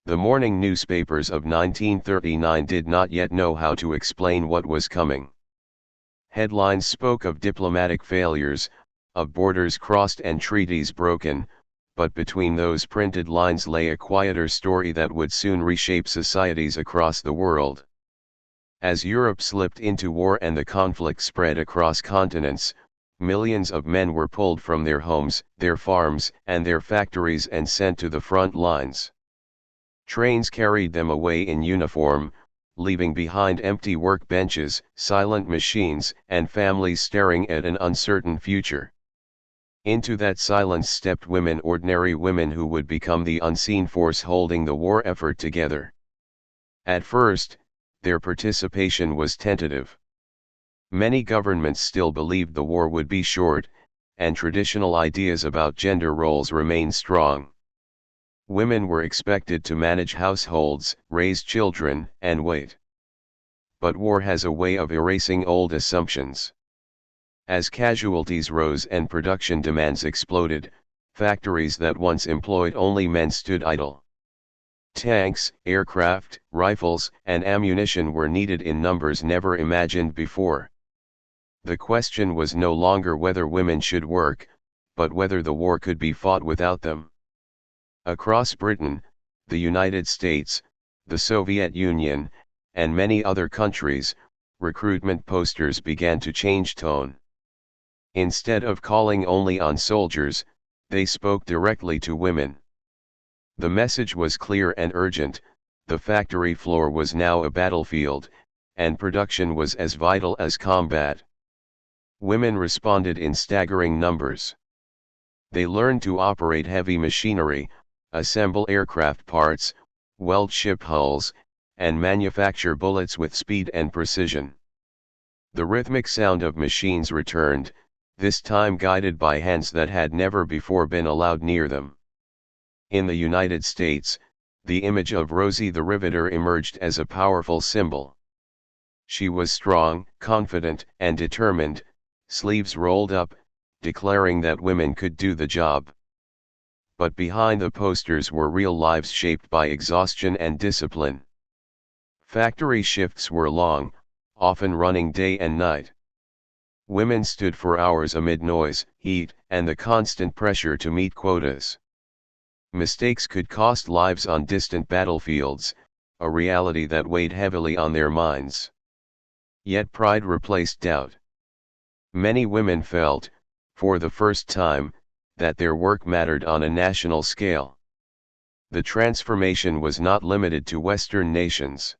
The morning newspapers of 1939 did not yet know how to explain what was coming. Headlines spoke of diplomatic failures, of borders crossed and treaties broken, but between those printed lines lay a quieter story that would soon reshape societies across the world. As Europe slipped into war and the conflict spread across continents, millions of men were pulled from their homes, their farms, and their factories and sent to the front lines. Trains carried them away in uniform, leaving behind empty workbenches, silent machines, and families staring at an uncertain future. Into that silence stepped women, ordinary women who would become the unseen force holding the war effort together. At first, their participation was tentative. Many governments still believed the war would be short, and traditional ideas about gender roles remained strong. Women were expected to manage households, raise children, and wait. But war has a way of erasing old assumptions. As casualties rose and production demands exploded, factories that once employed only men stood idle. Tanks, aircraft, rifles, and ammunition were needed in numbers never imagined before. The question was no longer whether women should work, but whether the war could be fought without them. Across Britain, the United States, the Soviet Union, and many other countries, recruitment posters began to change tone. Instead of calling only on soldiers, they spoke directly to women. The message was clear and urgent: the factory floor was now a battlefield, and production was as vital as combat. Women responded in staggering numbers. They learned to operate heavy machinery, assemble aircraft parts, weld ship hulls, and manufacture bullets with speed and precision. The rhythmic sound of machines returned, this time guided by hands that had never before been allowed near them. In the United States, the image of Rosie the Riveter emerged as a powerful symbol. She was strong, confident, and determined, sleeves rolled up, declaring that women could do the job. But behind the posters were real lives shaped by exhaustion and discipline. Factory shifts were long, often running day and night. Women stood for hours amid noise, heat, and the constant pressure to meet quotas. Mistakes could cost lives on distant battlefields, a reality that weighed heavily on their minds. Yet pride replaced doubt. Many women felt, for the first time, that their work mattered on a national scale. The transformation was not limited to Western nations.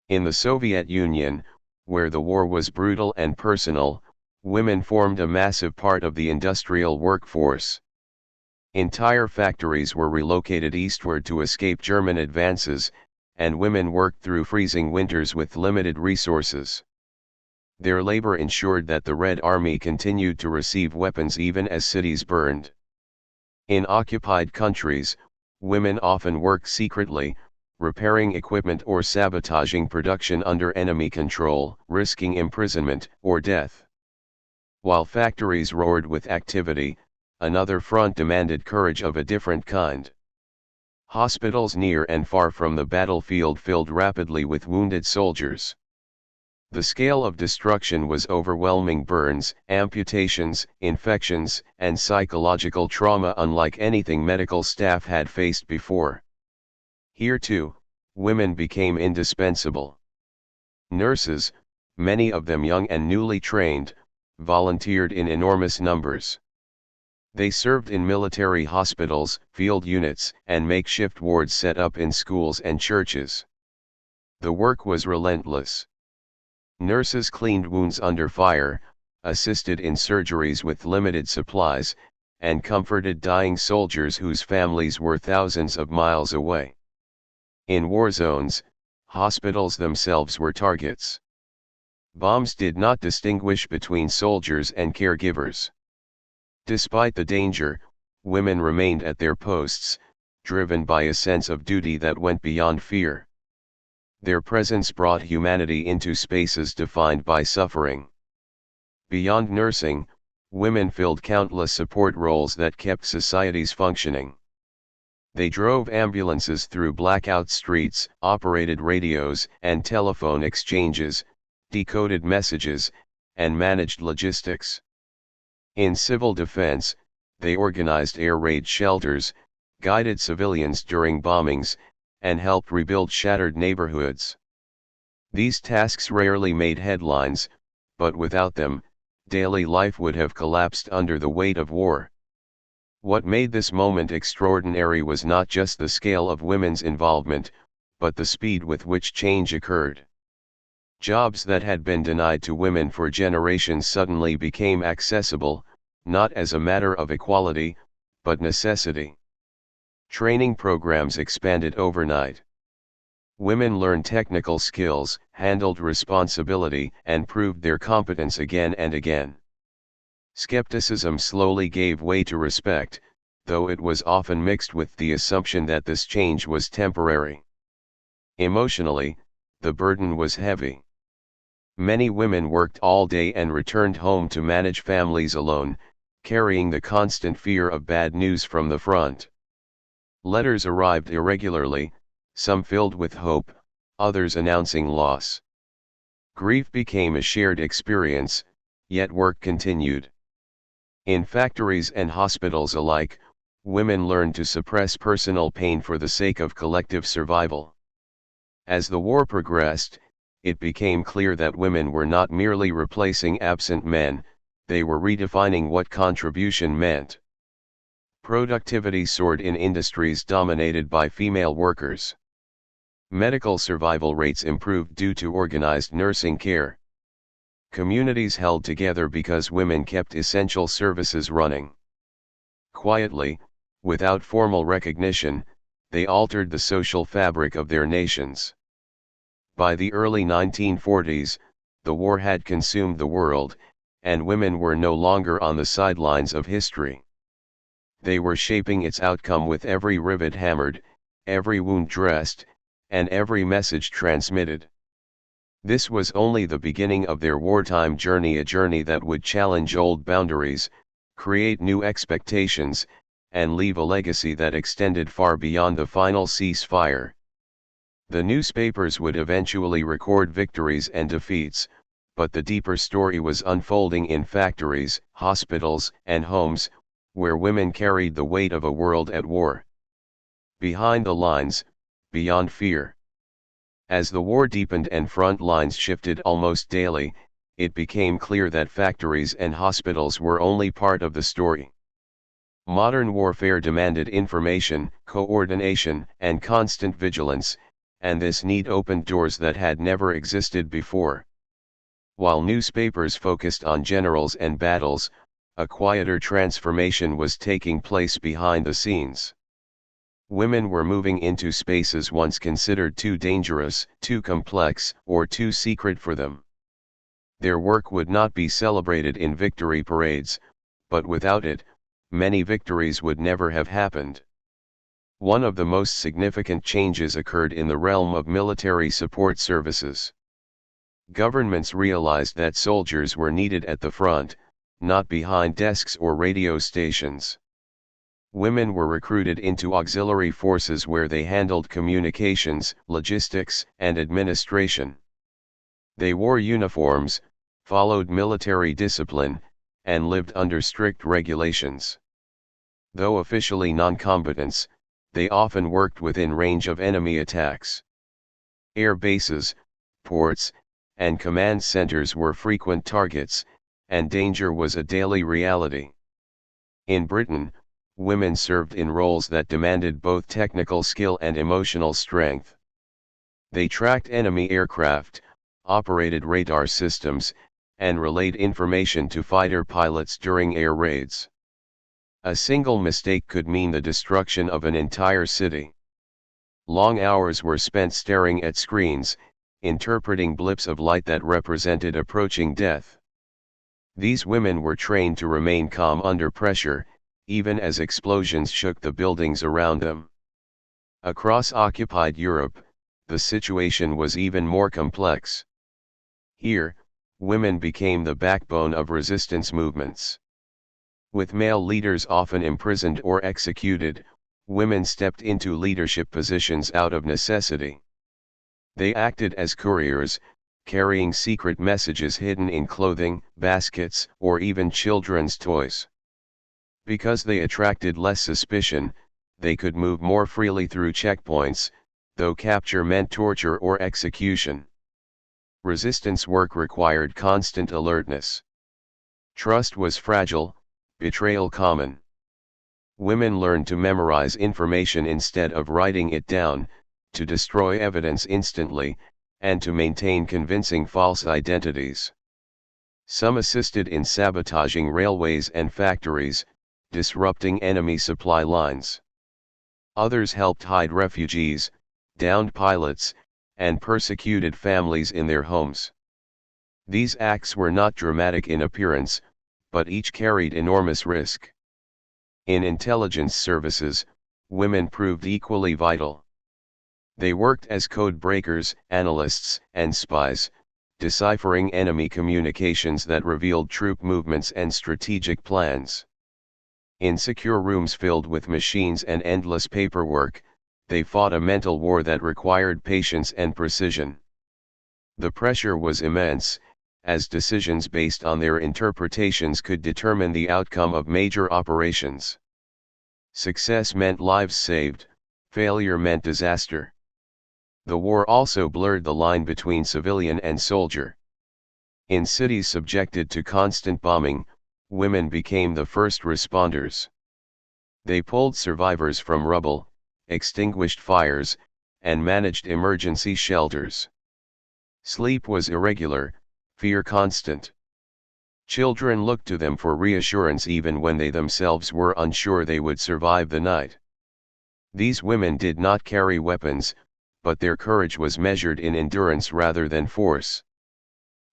In the Soviet Union, where the war was brutal and personal, women formed a massive part of the industrial workforce. Entire factories were relocated eastward to escape German advances, and women worked through freezing winters with limited resources. Their labor ensured that the Red Army continued to receive weapons even as cities burned. In occupied countries, women often worked secretly, repairing equipment or sabotaging production under enemy control, risking imprisonment or death. While factories roared with activity, another front demanded courage of a different kind. Hospitals near and far from the battlefield filled rapidly with wounded soldiers. The scale of destruction was overwhelming: burns, amputations, infections, and psychological trauma unlike anything medical staff had faced before. Here too, women became indispensable. Nurses, many of them young and newly trained, volunteered in enormous numbers. They served in military hospitals, field units, and makeshift wards set up in schools and churches. The work was relentless. Nurses cleaned wounds under fire, assisted in surgeries with limited supplies, and comforted dying soldiers whose families were thousands of miles away. In war zones, hospitals themselves were targets. Bombs did not distinguish between soldiers and caregivers. Despite the danger, women remained at their posts, driven by a sense of duty that went beyond fear. Their presence brought humanity into spaces defined by suffering. Beyond nursing, women filled countless support roles that kept societies functioning. They drove ambulances through blackout streets, operated radios and telephone exchanges, decoded messages, and managed logistics. In civil defense, they organized air raid shelters, guided civilians during bombings, and helped rebuild shattered neighborhoods. These tasks rarely made headlines, but without them, daily life would have collapsed under the weight of war. What made this moment extraordinary was not just the scale of women's involvement, but the speed with which change occurred. Jobs that had been denied to women for generations suddenly became accessible, not as a matter of equality, but necessity. Training programs expanded overnight. Women learned technical skills, handled responsibility, and proved their competence again and again. Skepticism slowly gave way to respect, though it was often mixed with the assumption that this change was temporary. Emotionally, the burden was heavy. Many women worked all day and returned home to manage families alone, carrying the constant fear of bad news from the front. Letters arrived irregularly, some filled with hope, others announcing loss. Grief became a shared experience, yet work continued. In factories and hospitals alike, women learned to suppress personal pain for the sake of collective survival. As the war progressed, it became clear that women were not merely replacing absent men, they were redefining what contribution meant. Productivity soared in industries dominated by female workers. Medical survival rates improved due to organized nursing care. Communities held together because women kept essential services running. Quietly, without formal recognition, they altered the social fabric of their nations. By the early 1940s, the war had consumed the world, and women were no longer on the sidelines of history. They were shaping its outcome with every rivet hammered, every wound dressed, and every message transmitted. This was only the beginning of their wartime journey, a journey that would challenge old boundaries, create new expectations, and leave a legacy that extended far beyond the final ceasefire. The newspapers would eventually record victories and defeats, but the deeper story was unfolding in factories, hospitals, and homes, where women carried the weight of a world at war. Behind the lines, beyond fear. As the war deepened and front lines shifted almost daily, it became clear that factories and hospitals were only part of the story. Modern warfare demanded information, coordination, and constant vigilance, and this need opened doors that had never existed before. While newspapers focused on generals and battles, a quieter transformation was taking place behind the scenes. Women were moving into spaces once considered too dangerous, too complex, or too secret for them. Their work would not be celebrated in victory parades, but without it, many victories would never have happened. One of the most significant changes occurred in the realm of military support services. Governments realized that soldiers were needed at the front, not behind desks or radio stations. Women were recruited into auxiliary forces where they handled communications, logistics, and administration. They wore uniforms, followed military discipline, and lived under strict regulations. Though officially non-combatants, they often worked within range of enemy attacks. Air bases, ports, and command centers were frequent targets, and danger was a daily reality. In Britain, women served in roles that demanded both technical skill and emotional strength. They tracked enemy aircraft, operated radar systems, and relayed information to fighter pilots during air raids. A single mistake could mean the destruction of an entire city. Long hours were spent staring at screens, interpreting blips of light that represented approaching death. These women were trained to remain calm under pressure, even as explosions shook the buildings around them. Across occupied Europe, the situation was even more complex. Here, women became the backbone of resistance movements. With male leaders often imprisoned or executed, women stepped into leadership positions out of necessity. They acted as couriers, carrying secret messages hidden in clothing, baskets, or even children's toys. Because they attracted less suspicion, they could move more freely through checkpoints, though capture meant torture or execution. Resistance work required constant alertness. Trust was fragile, betrayal common. Women learned to memorize information instead of writing it down, to destroy evidence instantly, and to maintain convincing false identities. Some assisted in sabotaging railways and factories, disrupting enemy supply lines. Others helped hide refugees, downed pilots, and persecuted families in their homes. These acts were not dramatic in appearance, but each carried enormous risk. In intelligence services, women proved equally vital. They worked as code breakers, analysts, and spies, deciphering enemy communications that revealed troop movements and strategic plans. In secure rooms filled with machines and endless paperwork, they fought a mental war that required patience and precision. The pressure was immense, as decisions based on their interpretations could determine the outcome of major operations. Success meant lives saved, failure meant disaster. The war also blurred the line between civilian and soldier. In cities subjected to constant bombing, women became the first responders. They pulled survivors from rubble, extinguished fires, and managed emergency shelters. Sleep was irregular, fear constant. Children looked to them for reassurance even when they themselves were unsure they would survive the night. These women did not carry weapons, but their courage was measured in endurance rather than force.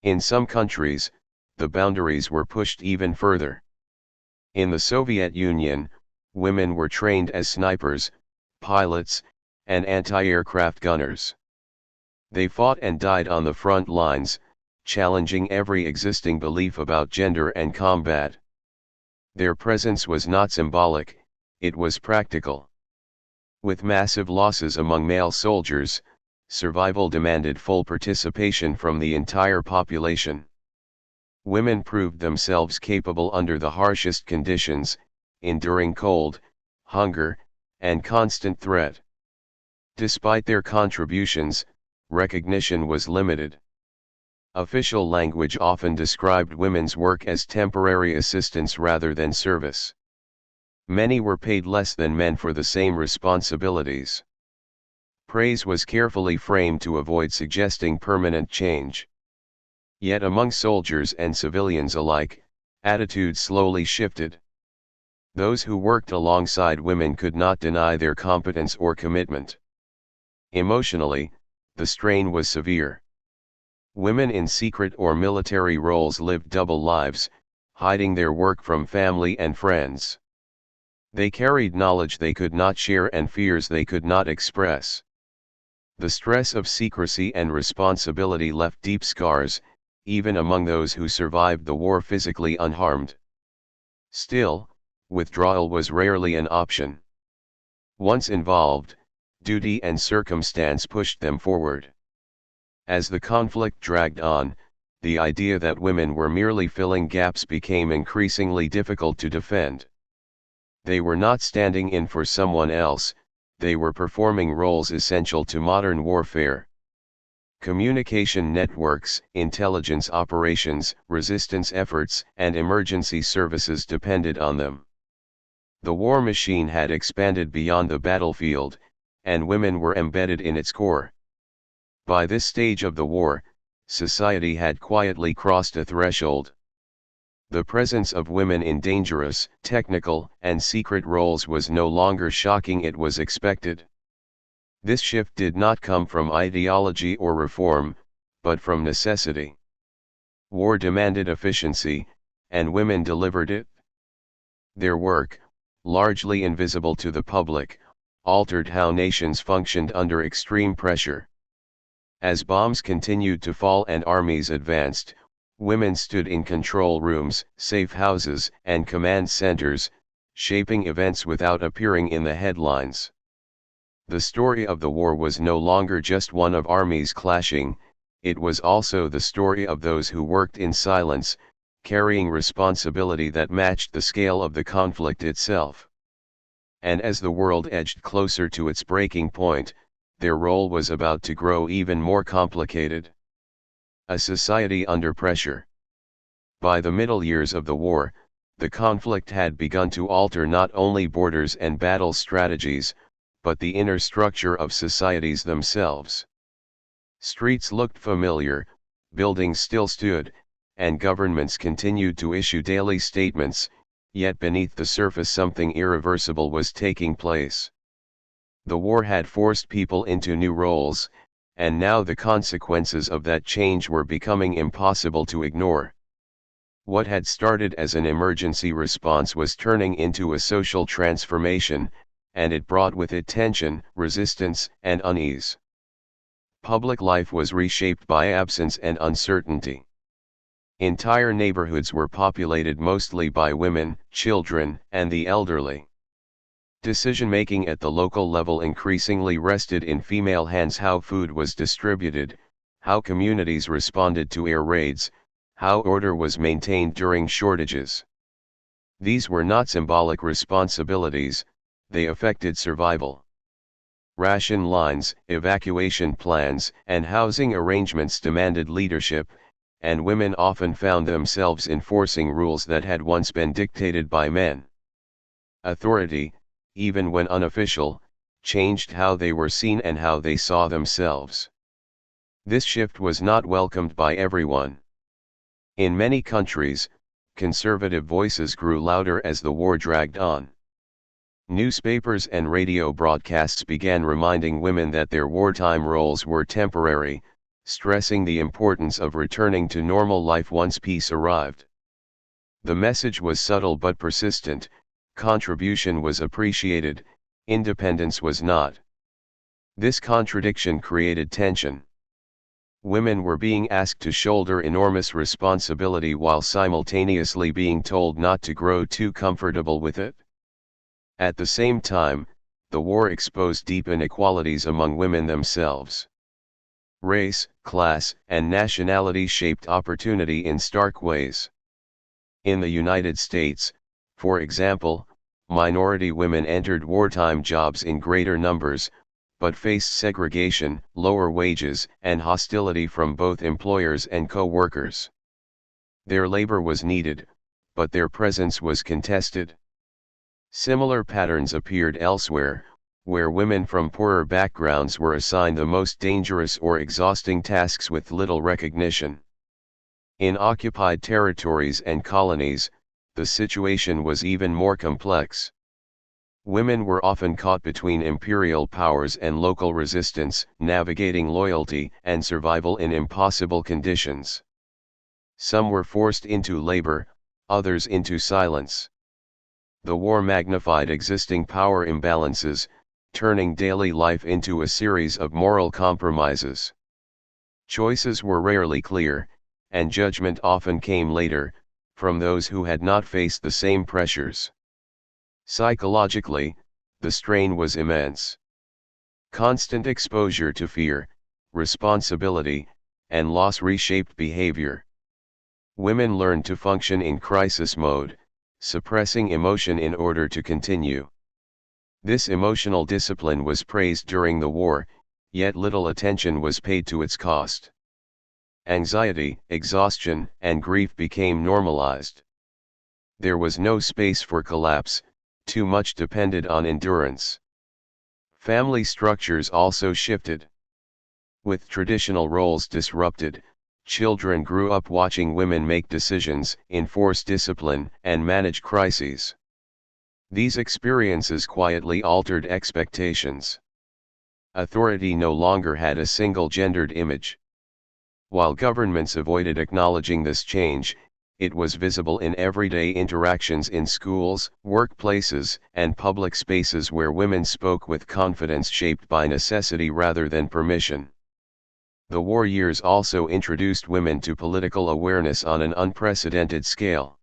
In some countries, the boundaries were pushed even further. In the Soviet Union, women were trained as snipers, pilots, and anti-aircraft gunners. They fought and died on the front lines, challenging every existing belief about gender and combat. Their presence was not symbolic, it was practical. With massive losses among male soldiers, survival demanded full participation from the entire population. Women proved themselves capable under the harshest conditions, enduring cold, hunger, and constant threat. Despite their contributions, recognition was limited. Official language often described women's work as temporary assistance rather than service. Many were paid less than men for the same responsibilities. Praise was carefully framed to avoid suggesting permanent change. Yet among soldiers and civilians alike, attitudes slowly shifted. Those who worked alongside women could not deny their competence or commitment. Emotionally, the strain was severe. Women in secret or military roles lived double lives, hiding their work from family and friends. They carried knowledge they could not share and fears they could not express. The stress of secrecy and responsibility left deep scars, even among those who survived the war physically unharmed. Still, withdrawal was rarely an option. Once involved, duty and circumstance pushed them forward. As the conflict dragged on, the idea that women were merely filling gaps became increasingly difficult to defend. They were not standing in for someone else, they were performing roles essential to modern warfare. Communication networks, intelligence operations, resistance efforts, and emergency services depended on them. The war machine had expanded beyond the battlefield, and women were embedded in its core. By this stage of the war, society had quietly crossed a threshold. The presence of women in dangerous, technical, and secret roles was no longer shocking, it was expected. This shift did not come from ideology or reform, but from necessity. War demanded efficiency, and women delivered it. Their work, largely invisible to the public, altered how nations functioned under extreme pressure. As bombs continued to fall and armies advanced, women stood in control rooms, safe houses, and command centers, shaping events without appearing in the headlines. The story of the war was no longer just one of armies clashing, it was also the story of those who worked in silence, carrying responsibility that matched the scale of the conflict itself. And as the world edged closer to its breaking point, their role was about to grow even more complicated. A society under pressure. By the middle years of the war, the conflict had begun to alter not only borders and battle strategies, but the inner structure of societies themselves. Streets looked familiar, buildings still stood, and governments continued to issue daily statements, yet beneath the surface something irreversible was taking place. The war had forced people into new roles, and now the consequences of that change were becoming impossible to ignore. What had started as an emergency response was turning into a social transformation, and it brought with it tension, resistance, and unease. Public life was reshaped by absence and uncertainty. Entire neighborhoods were populated mostly by women, children, and the elderly. Decision-making at the local level increasingly rested in female hands: how food was distributed, how communities responded to air raids, how order was maintained during shortages. These were not symbolic responsibilities, they affected survival. Ration lines, evacuation plans, and housing arrangements demanded leadership, and women often found themselves enforcing rules that had once been dictated by men. Authority, even when unofficial, changed how they were seen and how they saw themselves. This shift was not welcomed by everyone. In many countries, conservative voices grew louder as the war dragged on. Newspapers and radio broadcasts began reminding women that their wartime roles were temporary, stressing the importance of returning to normal life once peace arrived. The message was subtle but persistent: contribution was appreciated, independence was not. This contradiction created tension. Women were being asked to shoulder enormous responsibility while simultaneously being told not to grow too comfortable with it. At the same time, the war exposed deep inequalities among women themselves. Race, class, and nationality shaped opportunity in stark ways. In the United States, for example, minority women entered wartime jobs in greater numbers, but faced segregation, lower wages, and hostility from both employers and co-workers. Their labor was needed, but their presence was contested. Similar patterns appeared elsewhere, where women from poorer backgrounds were assigned the most dangerous or exhausting tasks with little recognition. In occupied territories and colonies, the situation was even more complex. Women were often caught between imperial powers and local resistance, navigating loyalty and survival in impossible conditions. Some were forced into labor, others into silence. The war magnified existing power imbalances, turning daily life into a series of moral compromises. Choices were rarely clear, and judgment often came later, from those who had not faced the same pressures. Psychologically, the strain was immense. Constant exposure to fear, responsibility, and loss reshaped behavior. Women learned to function in crisis mode, suppressing emotion in order to continue. This emotional discipline was praised during the war, yet little attention was paid to its cost. Anxiety, exhaustion, and grief became normalized. There was no space for collapse, too much depended on endurance. Family structures also shifted. With traditional roles disrupted, children grew up watching women make decisions, enforce discipline, and manage crises. These experiences quietly altered expectations. Authority no longer had a single gendered image. While governments avoided acknowledging this change, it was visible in everyday interactions in schools, workplaces, and public spaces where women spoke with confidence shaped by necessity rather than permission. The war years also introduced women to political awareness on an unprecedented scale.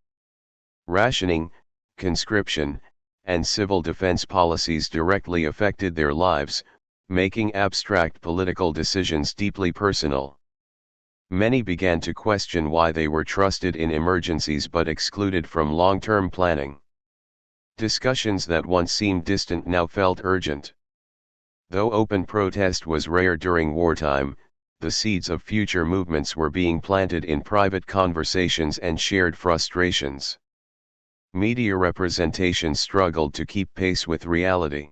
Rationing, conscription, and civil defense policies directly affected their lives, making abstract political decisions deeply personal. Many began to question why they were trusted in emergencies but excluded from long-term planning. Discussions that once seemed distant now felt urgent. Though open protest was rare during wartime, the seeds of future movements were being planted in private conversations and shared frustrations. Media representation struggled to keep pace with reality.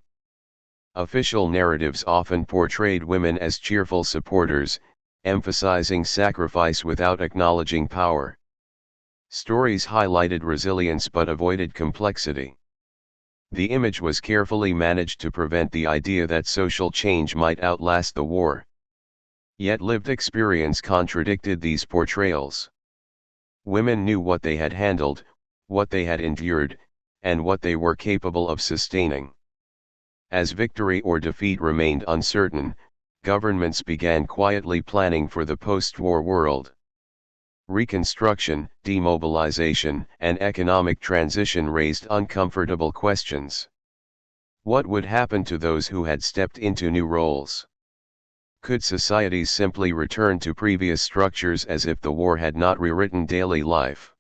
Official narratives often portrayed women as cheerful supporters, emphasizing sacrifice without acknowledging power. Stories highlighted resilience but avoided complexity. The image was carefully managed to prevent the idea that social change might outlast the war. Yet lived experience contradicted these portrayals. Women knew what they had handled, what they had endured, and what they were capable of sustaining. As victory or defeat remained uncertain, governments began quietly planning for the post-war world. Reconstruction, demobilization, and economic transition raised uncomfortable questions. What would happen to those who had stepped into new roles? Could societies simply return to previous structures as if the war had not rewritten daily life?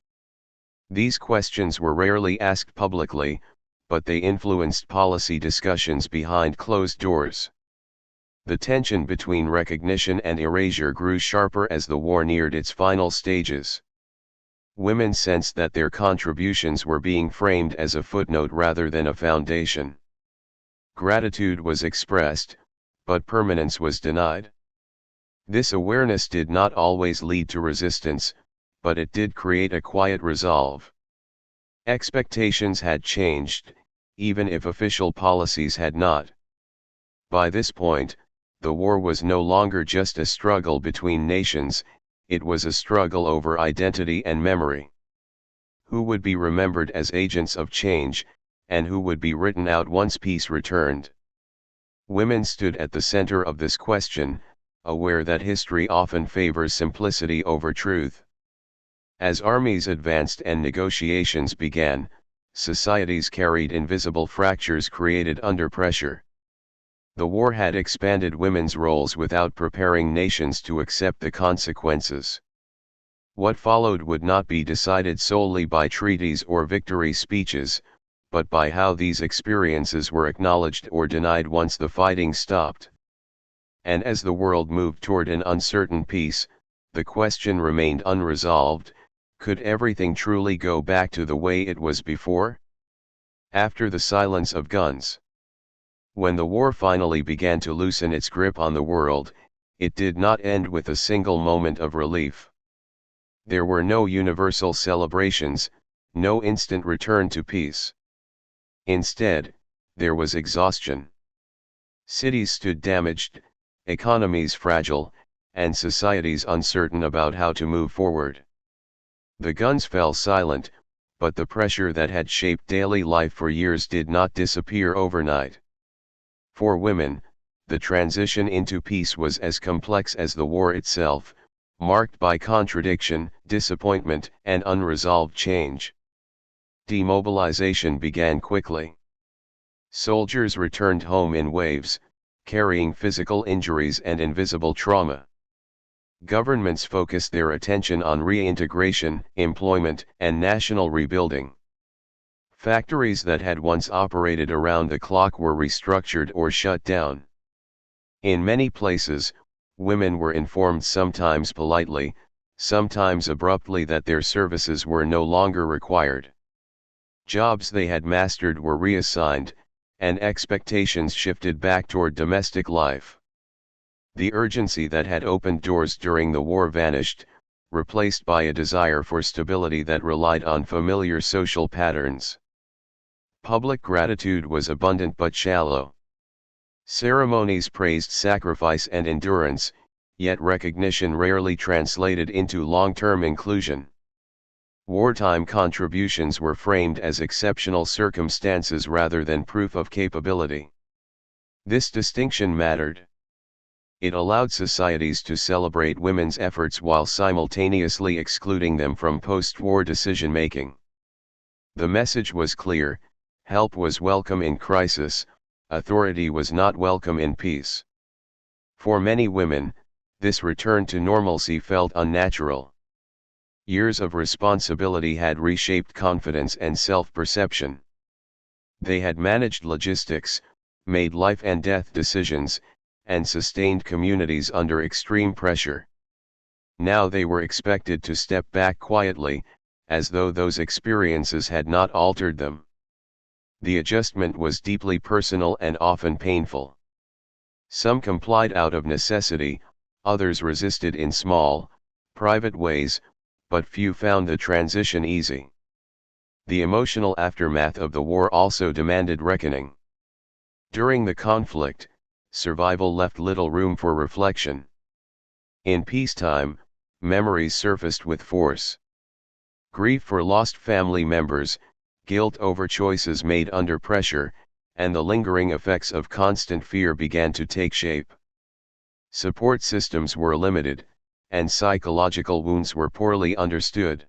These questions were rarely asked publicly, but they influenced policy discussions behind closed doors. The tension between recognition and erasure grew sharper as the war neared its final stages. Women sensed that their contributions were being framed as a footnote rather than a foundation. Gratitude was expressed, but permanence was denied. This awareness did not always lead to resistance, but it did create a quiet resolve. Expectations had changed, even if official policies had not. By this point, the war was no longer just a struggle between nations, it was a struggle over identity and memory. Who would be remembered as agents of change, and who would be written out once peace returned? Women stood at the center of this question, aware that history often favors simplicity over truth. As armies advanced and negotiations began, societies carried invisible fractures created under pressure. The war had expanded women's roles without preparing nations to accept the consequences. What followed would not be decided solely by treaties or victory speeches, but by how these experiences were acknowledged or denied once the fighting stopped. And as the world moved toward an uncertain peace, the question remained unresolved: could everything truly go back to the way it was before? After the silence of guns. When the war finally began to loosen its grip on the world, it did not end with a single moment of relief. There were no universal celebrations, no instant return to peace. Instead, there was exhaustion. Cities stood damaged, economies fragile, and societies uncertain about how to move forward. The guns fell silent, but the pressure that had shaped daily life for years did not disappear overnight. For women, the transition into peace was as complex as the war itself, marked by contradiction, disappointment, and unresolved change. Demobilization began quickly. Soldiers returned home in waves, carrying physical injuries and invisible trauma. Governments focused their attention on reintegration, employment, and national rebuilding. Factories that had once operated around the clock were restructured or shut down. In many places, women were informed, sometimes politely, sometimes abruptly, that their services were no longer required. Jobs they had mastered were reassigned, and expectations shifted back toward domestic life. The urgency that had opened doors during the war vanished, replaced by a desire for stability that relied on familiar social patterns. Public gratitude was abundant but shallow. Ceremonies praised sacrifice and endurance, yet recognition rarely translated into long-term inclusion. Wartime contributions were framed as exceptional circumstances rather than proof of capability. This distinction mattered. It allowed societies to celebrate women's efforts while simultaneously excluding them from post-war decision-making. The message was clear: Help was welcome in crisis, authority was not welcome in peace. For many women, this return to normalcy felt unnatural. Years of responsibility had reshaped confidence and self-perception. They had managed logistics, made life and death decisions, and sustained communities under extreme pressure. Now they were expected to step back quietly, as though those experiences had not altered them. The adjustment was deeply personal and often painful. Some complied out of necessity, others resisted in small, private ways, but few found the transition easy. The emotional aftermath of the war also demanded reckoning. During the conflict, survival left little room for reflection. In peacetime, memories surfaced with force. Grief for lost family members, guilt over choices made under pressure, and the lingering effects of constant fear began to take shape. Support systems were limited, and psychological wounds were poorly understood.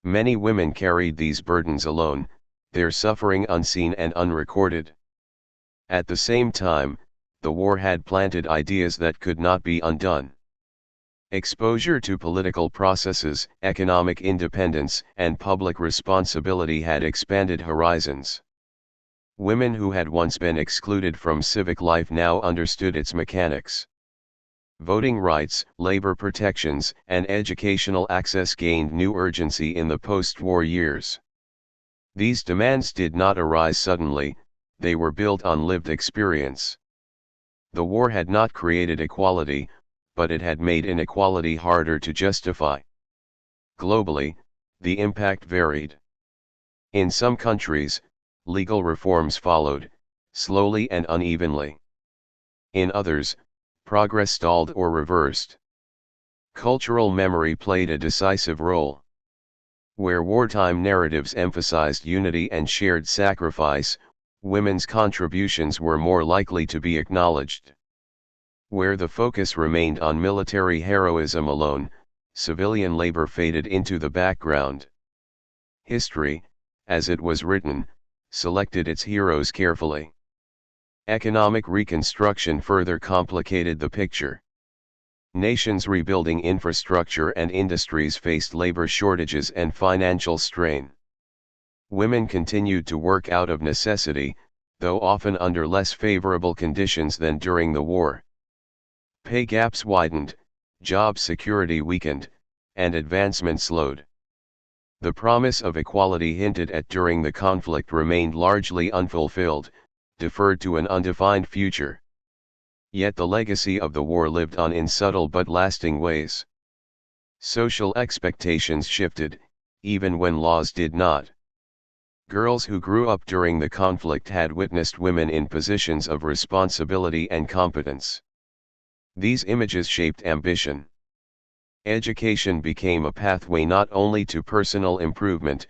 Many women carried these burdens alone, their suffering unseen and unrecorded. At the same time, the war had planted ideas that could not be undone. Exposure to political processes, economic independence, and public responsibility had expanded horizons. Women who had once been excluded from civic life now understood its mechanics. Voting rights, labor protections, and educational access gained new urgency in the post-war years. These demands did not arise suddenly, they were built on lived experience. The war had not created equality, but it had made inequality harder to justify. Globally, the impact varied. In some countries, legal reforms followed, slowly and unevenly. In others, progress stalled or reversed. Cultural memory played a decisive role. Where wartime narratives emphasized unity and shared sacrifice, women's contributions were more likely to be acknowledged. Where the focus remained on military heroism alone, civilian labor faded into the background. History, as it was written, selected its heroes carefully. Economic reconstruction further complicated the picture. Nations rebuilding infrastructure and industries faced labor shortages and financial strain. Women continued to work out of necessity, though often under less favorable conditions than during the war. Pay gaps widened, job security weakened, and advancement slowed. The promise of equality hinted at during the conflict remained largely unfulfilled, deferred to an undefined future. Yet the legacy of the war lived on in subtle but lasting ways. Social expectations shifted, even when laws did not. Girls who grew up during the conflict had witnessed women in positions of responsibility and competence. These images shaped ambition. Education became a pathway not only to personal improvement,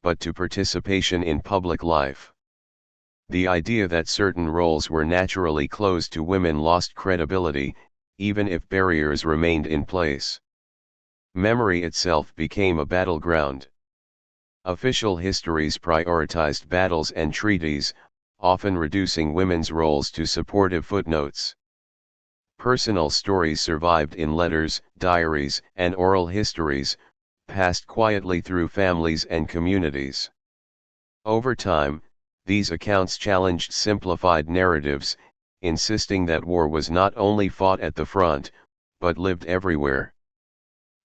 but to participation in public life. The idea that certain roles were naturally closed to women lost credibility, even if barriers remained in place. Memory itself became a battleground. Official histories prioritized battles and treaties, often reducing women's roles to supportive footnotes. Personal stories survived in letters, diaries, and oral histories, passed quietly through families and communities. Over time, these accounts challenged simplified narratives, insisting that war was not only fought at the front, but lived everywhere.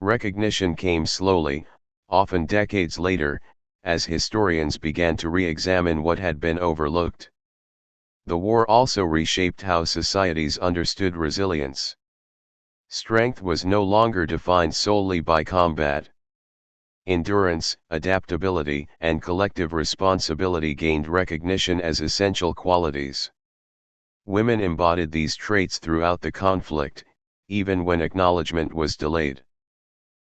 Recognition came slowly, often decades later, as historians began to re-examine what had been overlooked. The war also reshaped how societies understood resilience. Strength was no longer defined solely by combat. Endurance, adaptability, and collective responsibility gained recognition as essential qualities. Women embodied these traits throughout the conflict, even when acknowledgement was delayed.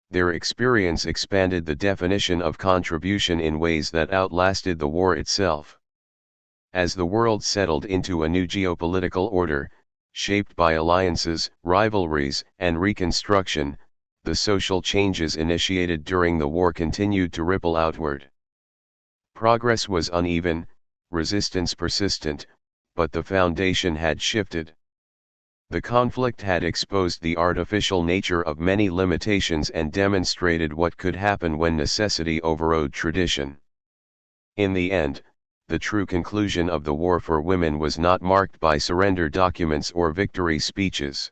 Their experience expanded the definition of contribution in ways that outlasted the war itself. As the world settled into a new geopolitical order, shaped by alliances, rivalries, and reconstruction, the social changes initiated during the war continued to ripple outward. Progress was uneven, resistance persistent, but the foundation had shifted. The conflict had exposed the artificial nature of many limitations and demonstrated what could happen when necessity overrode tradition. In the end, the true conclusion of the war for women was not marked by surrender documents or victory speeches.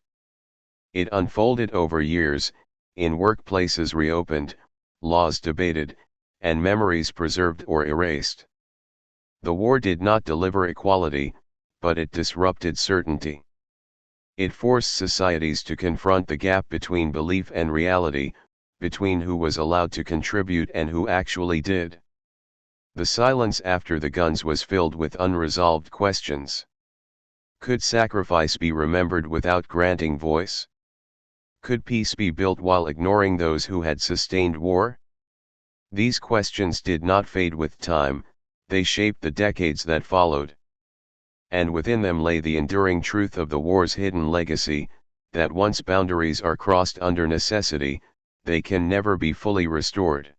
It unfolded over years, in workplaces reopened, laws debated, and memories preserved or erased. The war did not deliver equality, but it disrupted certainty. It forced societies to confront the gap between belief and reality, between who was allowed to contribute and who actually did. The silence after the guns was filled with unresolved questions. Could sacrifice be remembered without granting voice? Could peace be built while ignoring those who had sustained war? These questions did not fade with time, they shaped the decades that followed. And within them lay the enduring truth of the war's hidden legacy, that once boundaries are crossed under necessity, they can never be fully restored.